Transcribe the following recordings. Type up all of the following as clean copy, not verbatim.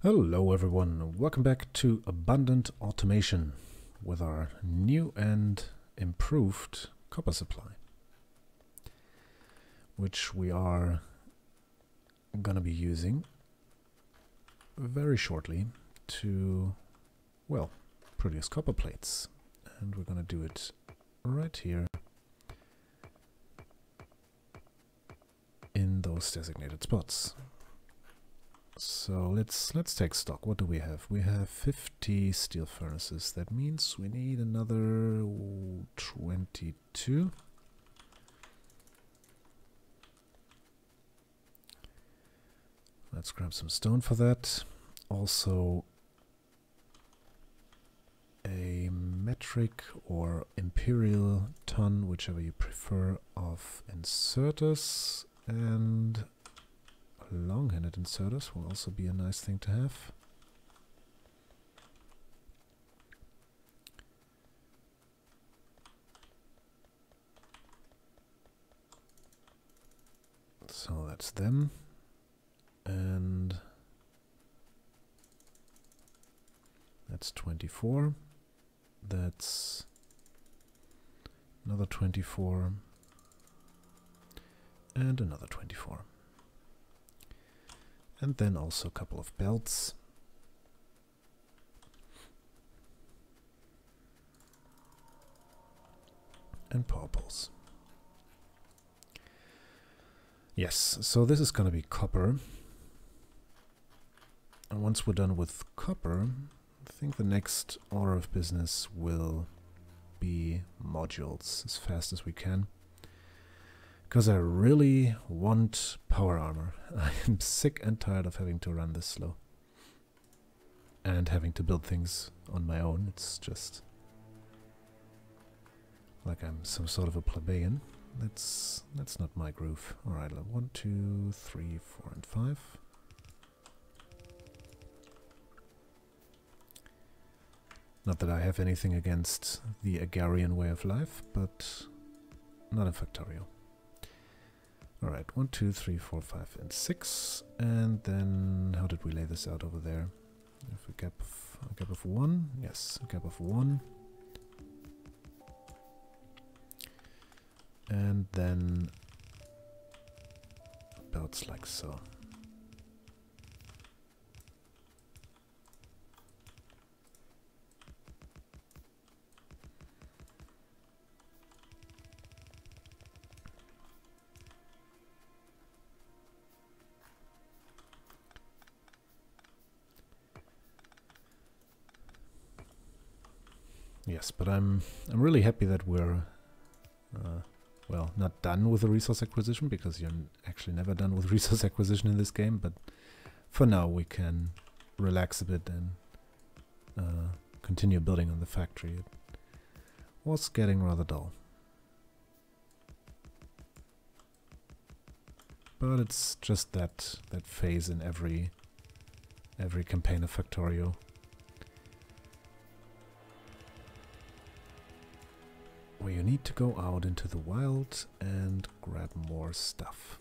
Hello everyone, welcome back to Abundant Automation with our new and improved copper supply, which we are gonna be using very shortly to, well, produce copper plates. And we're gonna do it right here in those designated spots. So let's take stock. What do we have? We have 50 steel furnaces. That means we need another 22. Let's grab some stone for that. Also a metric or imperial ton, whichever you prefer, of inserters, and long-handed inserters will also be a nice thing to have. So that's them, and that's 24. That's another 24 and another 24. And then also a couple of belts. And power poles. Yes, so this is going to be copper. And once we're done with copper, I think the next order of business will be modules as fast as we can. Because I really want power armor. I am sick and tired of having to run this slow. And having to build things on my own. It's just like I'm some sort of a plebeian. That's not my groove. Alright, 1, 2, 3, 4, and 5. Not that I have anything against the agrarian way of life, but not in Factorio. Alright, 1, 2, 3, 4, 5, and 6. And then, how did we lay this out over there? If a gap of 1. Yes, a gap of 1. And then belts like so. Yes, but I'm really happy that we're well, not done with the resource acquisition, because you're actually never done with resource acquisition in this game, but for now we can relax a bit and continue building on the factory. It was getting rather dull. But it's just that phase in every campaign of Factorio. Where you need to go out into the wild and grab more stuff.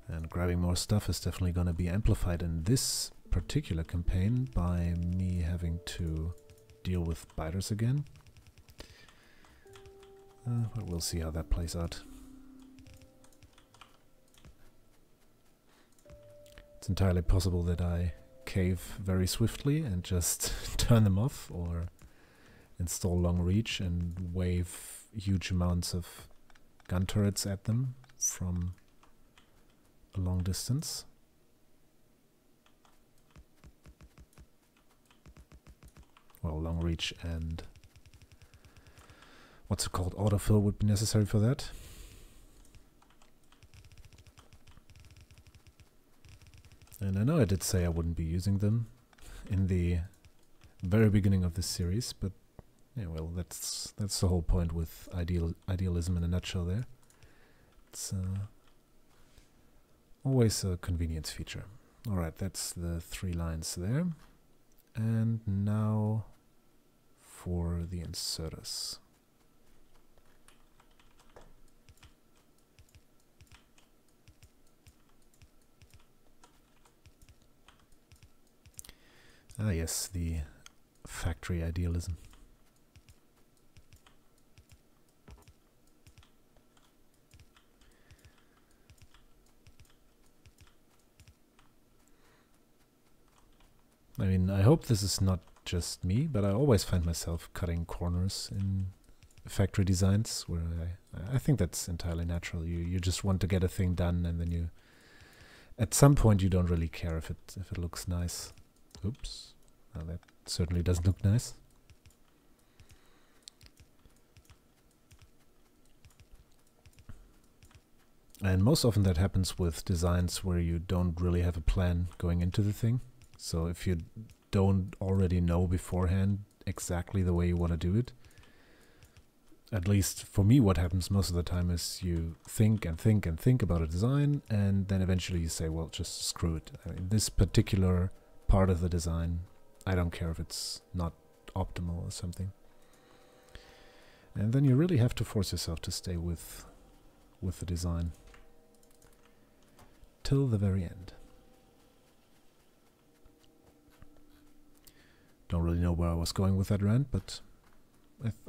And grabbing more stuff is definitely going to be amplified in this particular campaign by me having to deal with biters again. But we'll see how that plays out. It's entirely possible that I cave very swiftly and just turn them off, or install long reach and wave huge amounts of gun turrets at them from a long distance. Well, long reach and what's it called? Autofill would be necessary for that. And I know I did say I wouldn't be using them in the very beginning of this series, but yeah, well, that's the whole point with idealism in a nutshell there. It's always a convenience feature. Alright, that's the 3 lines there. And now for the inserters. Ah yes, the factory idealism. I mean, I hope this is not just me, but I always find myself cutting corners in factory designs where I think that's entirely natural. You just want to get a thing done, and then you at some point you don't really care if it looks nice. Oops. Well, that certainly doesn't look nice. And most often that happens with designs where you don't really have a plan going into the thing. So if you don't already know beforehand exactly the way you want to do it, at least for me what happens most of the time is you think and think and think about a design, and then eventually you say, well, just screw it. I mean, this particular part of the design, I don't care if it's not optimal or something. And then you really have to force yourself to stay with the design till the very end. Don't really know where I was going with that rant, but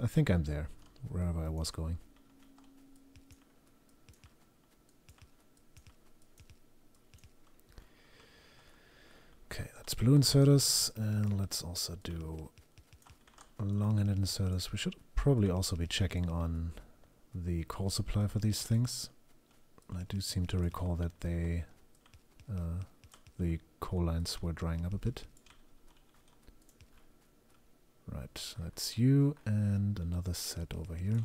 I think I'm there, wherever I was going. Okay, that's blue inserters, and let's also do long-handed inserters. We should probably also be checking on the coal supply for these things. I do seem to recall that the coal lines were drying up a bit. Right, that's you, and another set over here.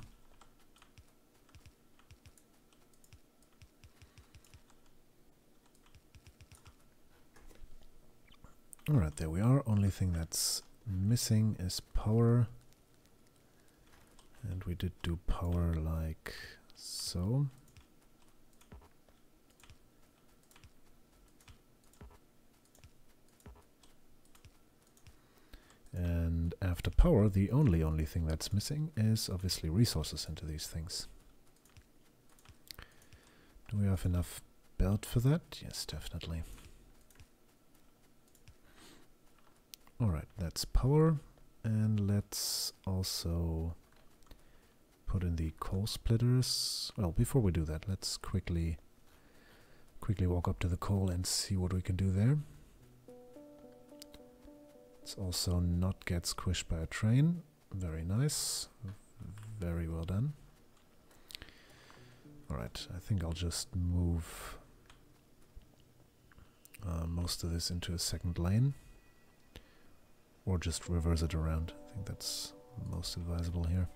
Alright, there we are. Only thing that's missing is power. And we did do power like so. And after power, the only thing that's missing is obviously resources into these things. Do we have enough belt for that? Yes, definitely. Alright, that's power. And let's also put in the coal splitters. Well, before we do that, let's quickly walk up to the coal and see what we can do there. Let's also not get squished by a train. Very nice. Very well done. Alright, I think I'll just move most of this into a second lane. Or just reverse it around. I think that's most advisable here.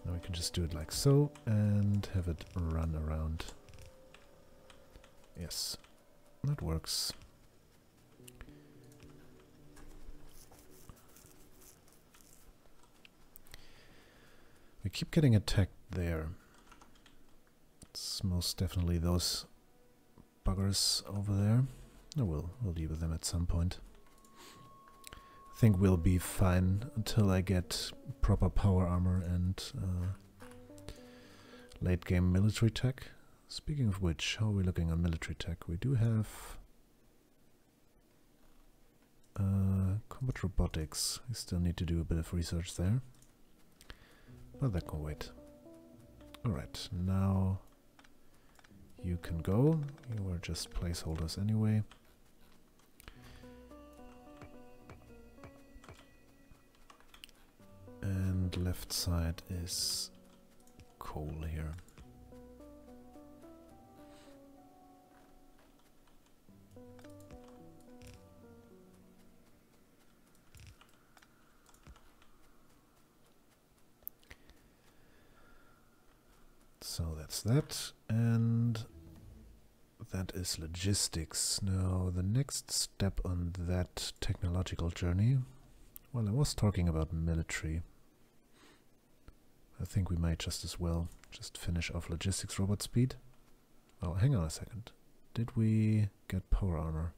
Now we can just do it like so and have it run around. Yes, that works. We keep getting attacked there. It's most definitely those buggers over there. Oh, we'll deal with them at some point. I think we'll be fine until I get proper power armor and late game military tech. Speaking of which, how are we looking on military tech? We do have combat robotics. We still need to do a bit of research there. But that can wait. Alright, now you can go. You were just placeholders anyway. And left side is coal here. So that's that, and that is logistics. Now the next step on that technological journey, well, I was talking about military. I think we might just as well just finish off logistics robot speed. Oh, hang on a second. Did we get power armor?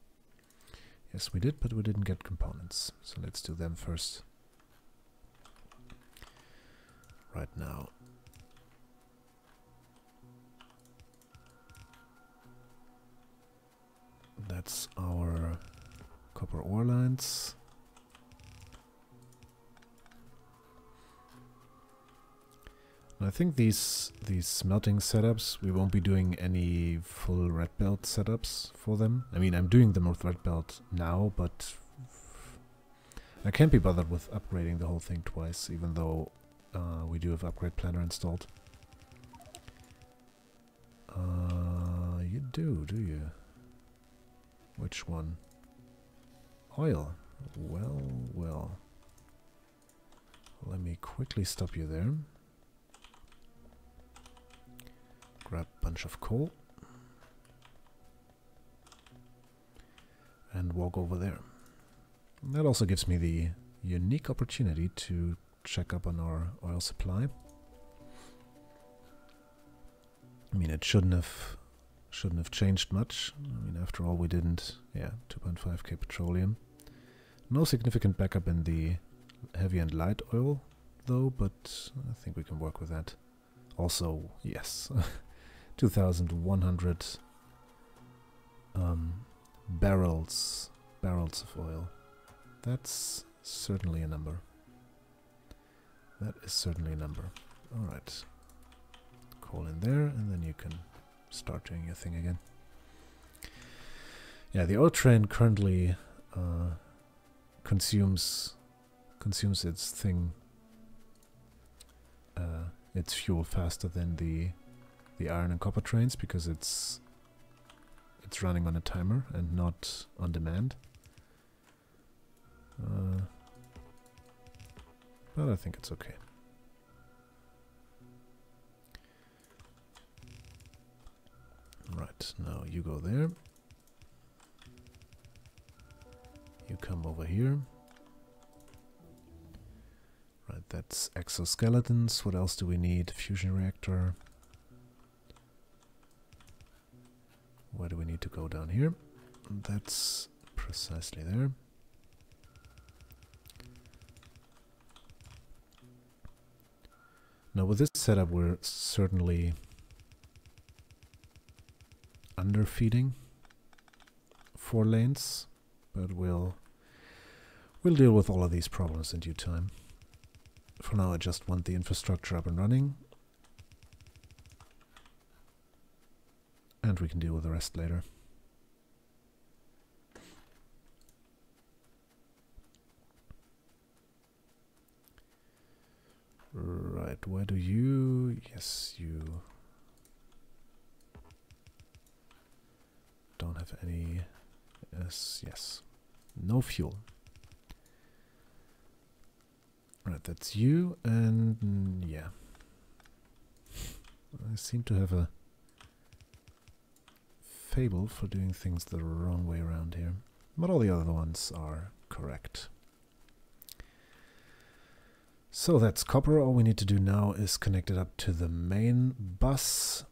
Yes, we did, but we didn't get components. So let's do them first. Right now. That's our copper ore lines. And I think these smelting setups, we won't be doing any full red belt setups for them. I mean, I'm doing them with red belt now, but I can't be bothered with upgrading the whole thing twice, even though we do have upgrade planner installed. You do you? Which one? Oil. Well, well. Let me quickly stop you there. Grab a bunch of coal. And walk over there. And that also gives me the unique opportunity to check up on our oil supply. I mean, it shouldn't have changed much. I mean, after all, we didn't. Yeah, 2.5k petroleum. No significant backup in the heavy and light oil, though, but I think we can work with that. Also, yes, 2,100 barrels of oil. That's certainly a number. That is certainly a number. All right, coal in there, and then you can start doing your thing again. Yeah, the oil train currently consumes its thing, its fuel faster than the iron and copper trains, because it's running on a timer and not on demand. But I think it's okay. Right, now you go there. You come over here. Right, that's exoskeletons. What else do we need? Fusion reactor. Where do we need to go down here? That's precisely there. Now with this setup we're certainly underfeeding 4 lanes, but we'll deal with all of these problems in due time. For now I just want the infrastructure up and running, and we can deal with the rest later. Right, where do you... Yes, you don't have any... Yes. No fuel. Right, that's you, and yeah. I seem to have a fable for doing things the wrong way around here. But all the other ones are correct. So that's copper. All we need to do now is connect it up to the main bus,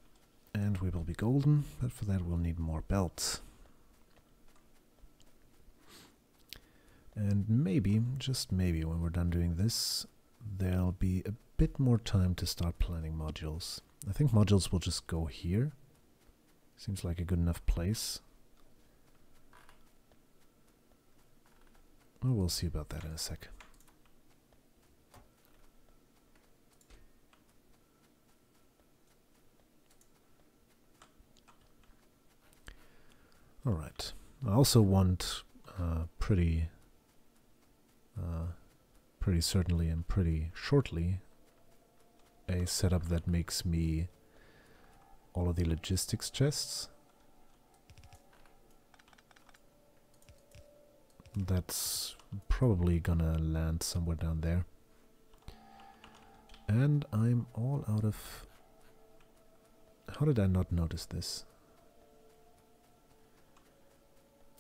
and we will be golden, but for that we'll need more belts. And maybe, just maybe, when we're done doing this, there'll be a bit more time to start planning modules. I think modules will just go here. Seems like a good enough place. Well, we'll see about that in a sec. Alright, I also want pretty certainly and pretty shortly a setup that makes me all of the logistics chests. That's probably gonna land somewhere down there. And I'm all out of... How did I not notice this?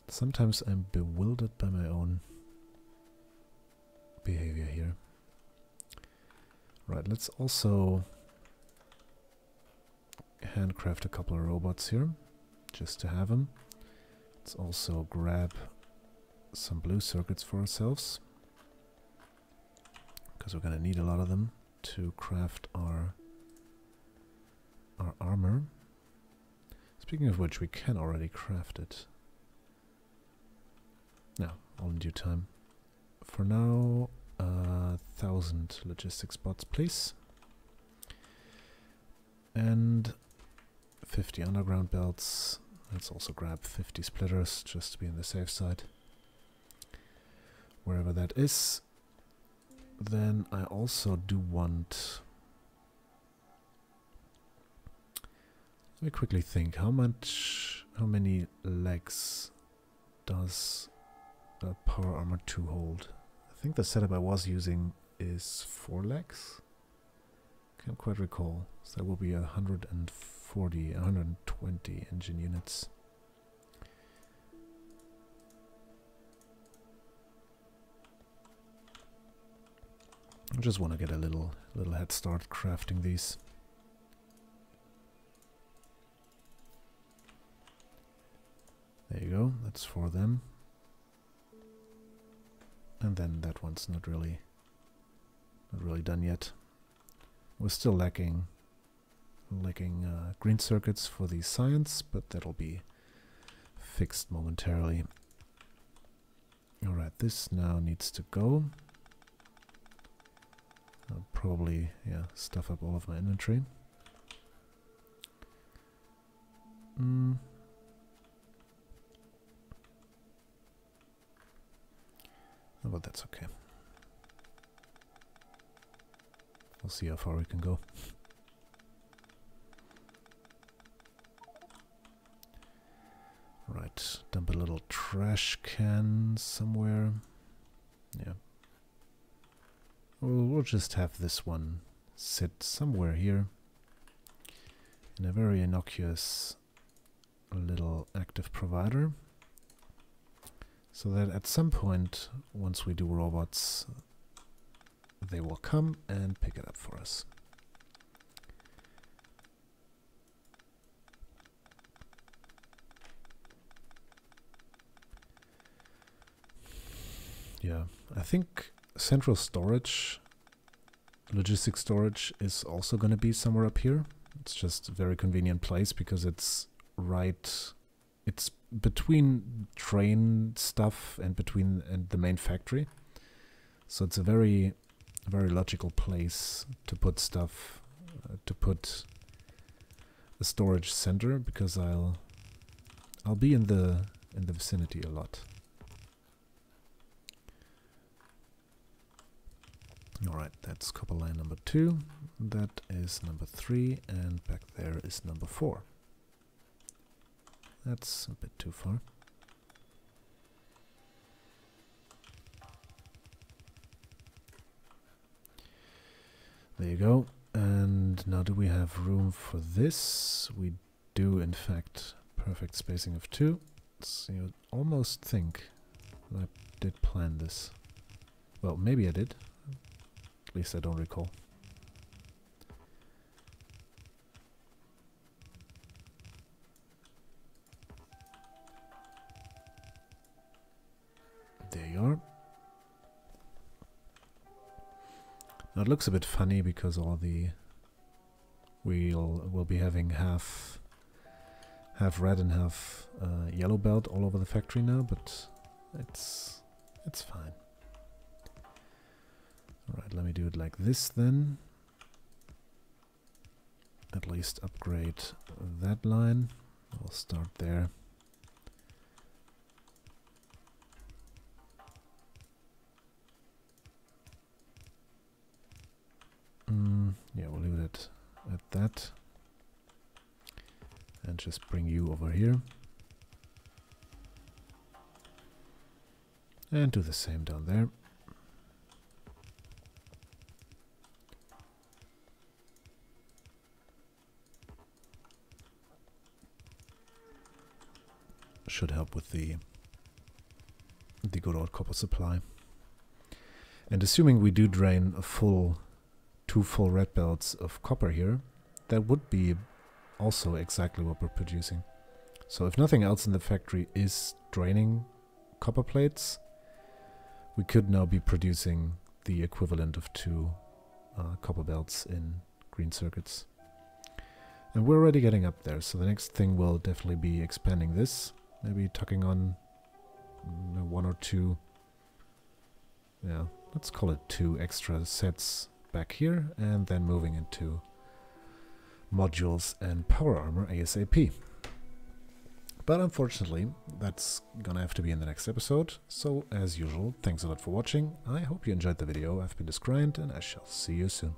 Sometimes I'm bewildered by my own behavior here. Right, let's also handcraft a couple of robots here, just to have them. Let's also grab some blue circuits for ourselves, because we're going to need a lot of them to craft our armor. Speaking of which, we can already craft it. No, all in due time. For now, 1,000 logistics bots, please. And 50 underground belts. Let's also grab 50 splitters, just to be on the safe side. Wherever that is. Then I also do want... Let me quickly think, how many legs does a Power Armor 2 hold? I think the setup I was using is 4 legs. Can't quite recall. So that will be 120 engine units. I just want to get a little head start crafting these. There you go, that's for them. And then that one's not really done yet. We're still lacking green circuits for the science, but that'll be fixed momentarily. Alright, this now needs to go. I'll probably, stuff up all of my inventory. Oh, but that's okay. We'll see how far we can go. Right, dump a little trash can somewhere. Yeah. We'll just have this one sit somewhere here in a very innocuous little active provider, so that at some point, once we do robots, they will come and pick it up for us. Yeah, I think central storage, logistic storage, is also going to be somewhere up here. It's just a very convenient place because it's it's between train stuff and the main factory. So it's a very logical place to put stuff, to put a storage center, because I'll be in the vicinity a lot. Alright, that's copper line number 2, that is number 3, and back there is number 4. That's a bit too far. There you go. And now do we have room for this? We do, in fact. Perfect spacing of 2. So you almost think I did plan this. Well, maybe I did. At least I don't recall. There you are. Now it looks a bit funny because all the we'll be having half red and half yellow belt all over the factory now, but it's fine. Alright, let me do it like this then. At least upgrade that line. I'll start there. Yeah, we'll leave it at that. And just bring you over here. And do the same down there. Should help with the good old copper supply. And assuming we do drain two full red belts of copper here, that would be also exactly what we're producing. So if nothing else in the factory is draining copper plates, we could now be producing the equivalent of 2 copper belts in green circuits. And we're already getting up there, so the next thing will definitely be expanding this, maybe tucking on 1 or 2, yeah, let's call it 2 extra sets back here, and then moving into modules and power armor ASAP. But unfortunately, that's gonna have to be in the next episode, so as usual, thanks a lot for watching. I hope you enjoyed the video. I've been Disgrind, and I shall see you soon.